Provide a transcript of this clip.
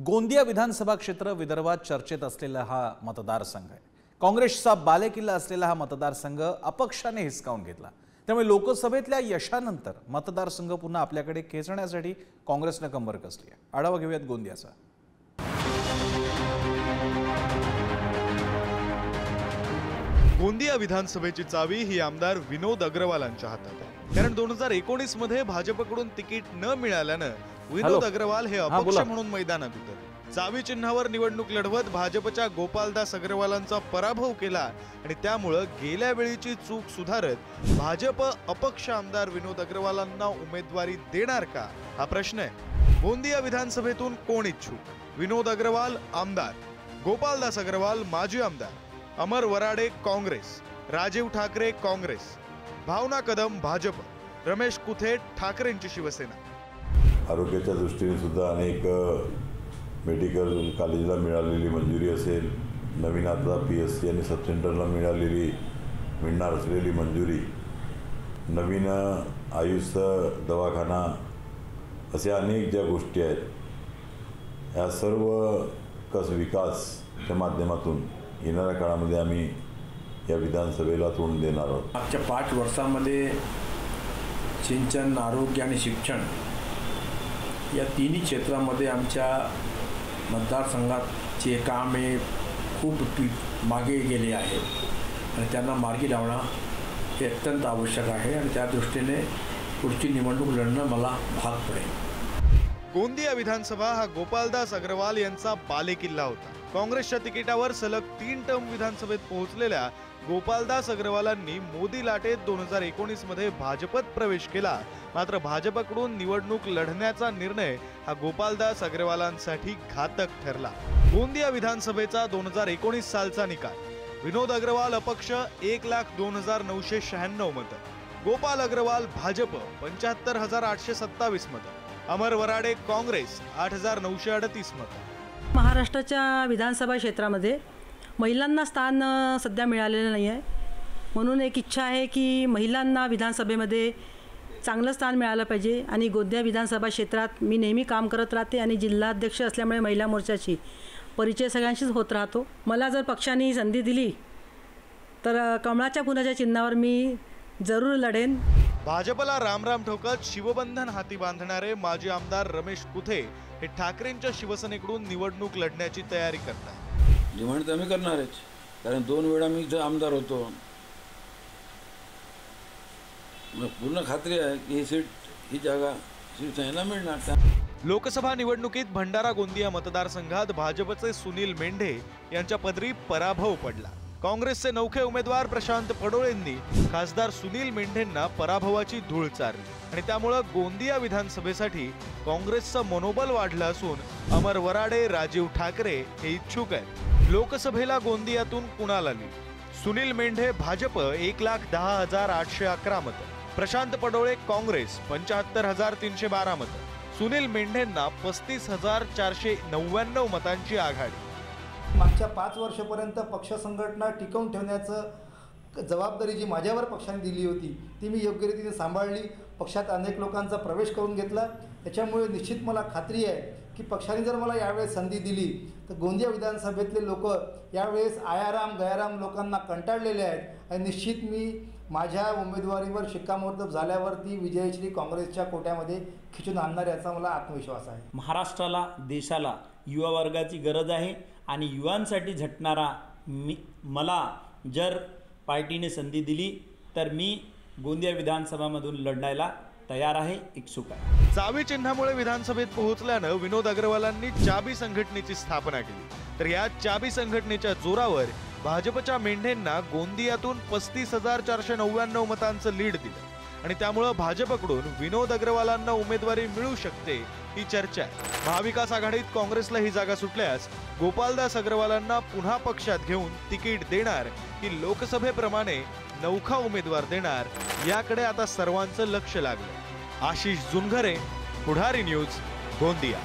गोंदिया विधानसभा क्षेत्र विदर्भात चर्चेत असलेला हा मतदारसंघ आहे। काँग्रेसचा बालेकिल्ला असलेला हा मतदारसंघ अपक्षाने हिसकावून घेतला। त्यामुळे लोकसभेतल्या यशानंतर मतदारसंघ पुन्हा आपल्याकडे खेचण्यासाठी काँग्रेसने कंबर कसली आहे। आढावा घेऊयात गोंदियाचा। गोंदिया विधानसभेची चावी ही आमदार विनोद अग्रवालांच्या हातात आहे। कारण 2019 मध्ये भाजपकडून तिकीट न मिळाल्याने विनोद अग्रवाल हे अपक्ष म्हणून मैदानात उतरले। चावी चिन्हावर निवडणूक लढवत भाजपच्या गोपालदास अग्रवालांचा पराभव केला आणि त्यामुळे गेल्या वेळीची चूक सुधारत भाजप अपक्ष आमदार विनोद अग्रवालांना उमेदवारी देणार का हा प्रश्न आहे। गोंदिया विधानसभेतून कोण इच्छुक? विनोद अग्रवाल आमदार, गोपालदास अग्रवाल माजी आमदार, अमर वराडे काँग्रेस, राजीव ठाकरे काँग्रेस, भावना कदम भाजप, रमेश कुथे ठाकरेंची शिवसेना। आरोग्याच्या दृष्टीने सुद्धा अनेक मेडिकल कॉलेजला मिळालेली मंजुरी असेल, नवीन आता PSC आणि सब सेंटरला मिळणार असलेली मंजुरी, नवीन आयुष दवाखाना, असे अनेक ज्या गोष्टी आहेत या सर्व विकासच्या माध्यमातून येणाऱ्या काळामध्ये आम्ही या विधानसभेला तोंड देणार आहोत। मागच्या 5 वर्षांमध्ये सिंचन, आरोग्य आणि शिक्षण या तिन्ही क्षेत्रामध्ये आमच्या मतदारसंघाचे काम हे खूप मागे गेले आहे आणि त्यांना मार्गी लावणं हे अत्यंत आवश्यक आहे आणि त्या दृष्टीने पुढची निवडणूक लढणं मला भाग पडेल। गोंदिया विधानसभा हा गोपालदास अग्रवाल यांचा बालेकिल्ला होता। काँग्रेसच्या तिकिटावर सलग 3 टर्म विधानसभेत पोहोचलेल्या गोपालदास अग्रवालांनी मोदी लाटेत 2019 मध्ये भाजपत प्रवेश केला। मात्र भाजपकडून निवडणूक लढण्याचा निर्णय हा गोपालदास अग्रवालांसाठी घातक ठरला। गोंदिया विधानसभेचा 2019 सालचा निकाल: विनोद अग्रवाल अपक्ष 1,02,996 मतं, गोपाल अग्रवाल भाजप 75,827 मतं, अमर वराडे काँग्रेस 8,938 मतं। महाराष्ट्राच्या विधानसभा क्षेत्रामध्ये महिलांना स्थान सध्या मिळालेलं नाही आहे, म्हणून एक इच्छा आहे की महिलांना विधानसभेमध्ये चांगलं स्थान मिळालं पाहिजे आणि गोंदिया विधानसभा क्षेत्रात मी नेहमी काम करत राहते आणि जिल्हाध्यक्ष असल्यामुळे महिला मोर्चाची परिचय सगळ्यांशीच होत राहतो। मला जर पक्षाने संधी दिली तर कमळाच्या फुलाच्या चिन्हावर मी जरूर लढेन। भाजपला रामराम ठोकत शिवबंधन हाती बांधणारे माजी आमदार रमेश कुथे हे ठाकरेंच्या शिवसेनेकडून निवडणूक लढण्याची तयारी करतात। डिमांड तर आम्ही करणारच, कारण 2 वेळा मी जो आमदार होतो, मला पूर्ण खात्री आहे की ही जागा शिवसेनेला मिळणार। लोकसभा निवडणुकीत भंडारा गोंदिया मतदारसंघात भाजपचे सुनील मेंढे यांच्या पदरी पराभव पडला। काँग्रेसचे नौखे उमेदवार प्रशांत पडोळेंनी खासदार सुनील मेंढेंना पराभवाची धूळ चारली आणि त्यामुळे गोंदिया विधानसभेसाठी काँग्रेसचं मनोबल वाढलं असून अमर वराडे, राजीव ठाकरे हे इच्छुक आहेत। लोकसभेला गोंदियातून कुणाल आली? सुनील मेंढे भाजप 1,10,811 मतं, प्रशांत पडोळे काँग्रेस 75,312 मतं, सुनील मेंढेंना 35,499 मतांची आघाडी। मागच्या 5 वर्षापर्यंत पक्ष संघटना टिकवून ठेवण्याचं जबाबदारी जी माझ्यावर पक्षाने दिली होती ती मी योग्य रीतीने सांभाळली। पक्षात अनेक लोकांचा प्रवेश करून घेतला, त्याच्यामुळे निश्चित मला खात्री आहे की पक्षाने जर मला यावेळेस संधी दिली तर गोंदिया विधानसभेतले लोक यावेळेस आयाराम गयाराम लोकांना कंटाळलेले आहेत आणि निश्चित मी माझ्या उमेदवारीवर शिक्कामोर्तब झाल्यावरती विजयश्री काँग्रेसच्या कोट्यामध्ये खिचून आणणार याचा मला आत्मविश्वास आहे। महाराष्ट्राला, देशाला युवा वर्गाची गरज आहे आणि युवांसाठी झटणारा मला जर पार्टीने संधी दिली तर मी गोंदिया विधानसभामधून लढायला तयार आहे, इच्छुक आहे। चावी चिन्हामुळे विधानसभेत पोहोचल्यानं विनोद अग्रवालांनी चाबी संघटनेची स्थापना केली। तर या चाबी संघटनेच्या जोरावर भाजपच्या मेंढेंना गोंदियातून 35,499 मतांचं लीड दिलं आणि त्यामुळे भाजपकडून विनोद अग्रवालांना उमेदवारी मिळू शकते ही चर्चा आहे। महाविकास आघाडीत काँग्रेसला ही जागा सुटल्यास गोपालदास अग्रवालांना पुन्हा पक्षात घेऊन तिकीट देणार की लोकसभेप्रमाणे नौखा उमेदवार देणार याकडे आता सर्वांचं लक्ष लागलं। आशिष जुनघरे, पुढारी न्यूज, गोंदिया।